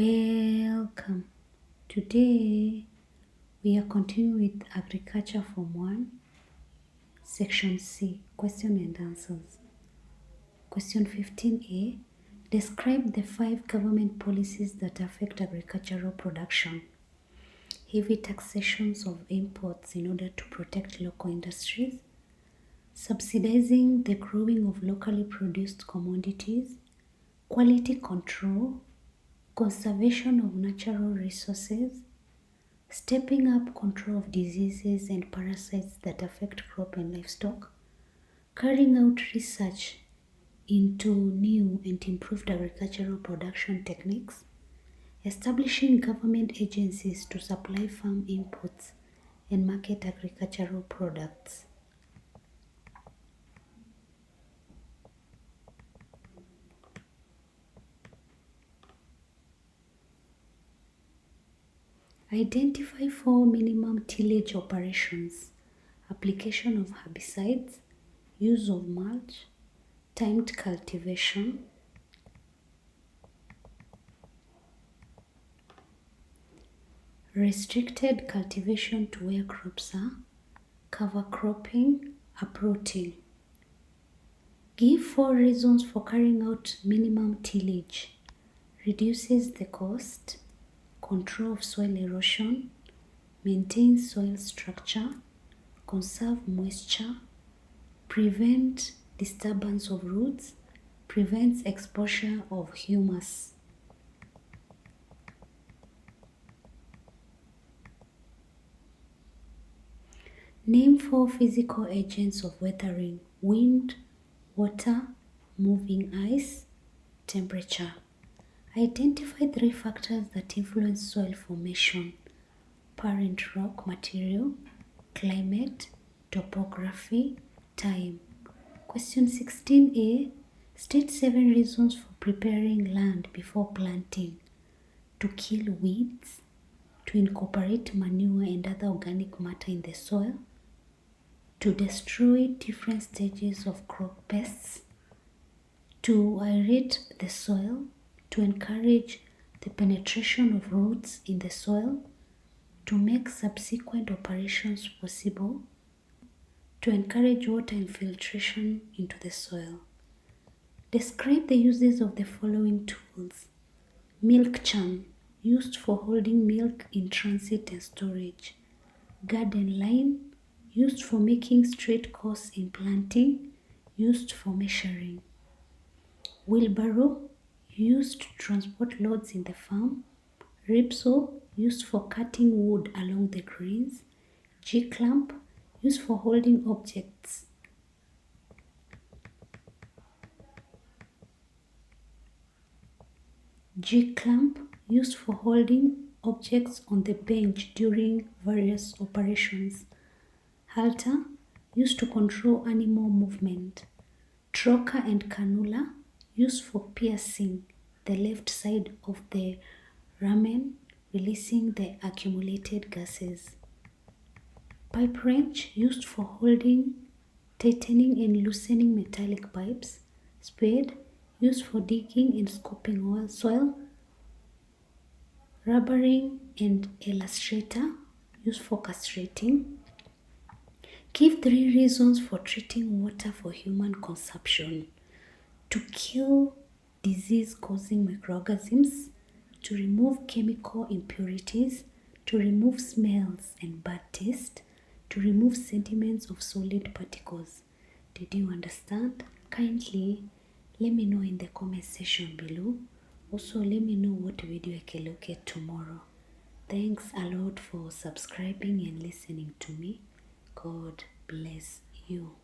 Welcome. Today we are continuing with Agriculture Form 1, Section C, Question and Answers. Question 15a. Describe the 5 government policies that affect agricultural production. Heavy taxations of imports in order to protect local industries. Subsidizing the growing of locally produced commodities. Quality control. Conservation of natural resources. Stepping up control of diseases and parasites that affect crop and livestock. Carrying out research into new and improved agricultural production techniques. Establishing government agencies to supply farm inputs and market agricultural products. Identify 4 minimum tillage operations: application of herbicides, use of mulch, timed cultivation, restricted cultivation to where crops are, cover cropping, uprooting. Give 4 reasons for carrying out minimum tillage: reduces the cost, control of soil erosion, maintains soil structure, conserve moisture, prevent disturbance of roots, prevents exposure of humus. Name 4 physical agents of weathering: wind, water, moving ice, temperature. Identify 3 factors that influence soil formation: parent rock material, climate, topography, time. Question 16a. State 7 reasons for preparing land before planting: to kill weeds, to incorporate manure and other organic matter in the soil, to destroy different stages of crop pests, to aerate the soil, to encourage the penetration of roots in the soil, to make subsequent operations possible, to encourage water infiltration into the soil. Describe the uses of the following tools: milk churn, used for holding milk in transit and storage; garden line, used for making straight course in planting, used for measuring; wheelbarrow, used to transport loads in the farm; ripsaw, used for cutting wood along the grains; G-clamp, used for holding objects. G-clamp, used for holding objects on the bench during various operations. Halter, used to control animal movement. Trocar and cannula, used for piercing the left side of the ramen, releasing the accumulated gases. Pipe wrench, used for holding, tightening and loosening metallic pipes. Spade, used for digging and scooping soil. Rubbering and illustrator, used for castrating. Give 3 reasons for treating water for human consumption: to kill disease-causing microorganisms, to remove chemical impurities, to remove smells and bad taste, to remove sediments of solid particles. Did you understand? Kindly let me know in the comment section below. Also, let me know what video I can look at tomorrow. Thanks a lot for subscribing and listening to me. God bless you.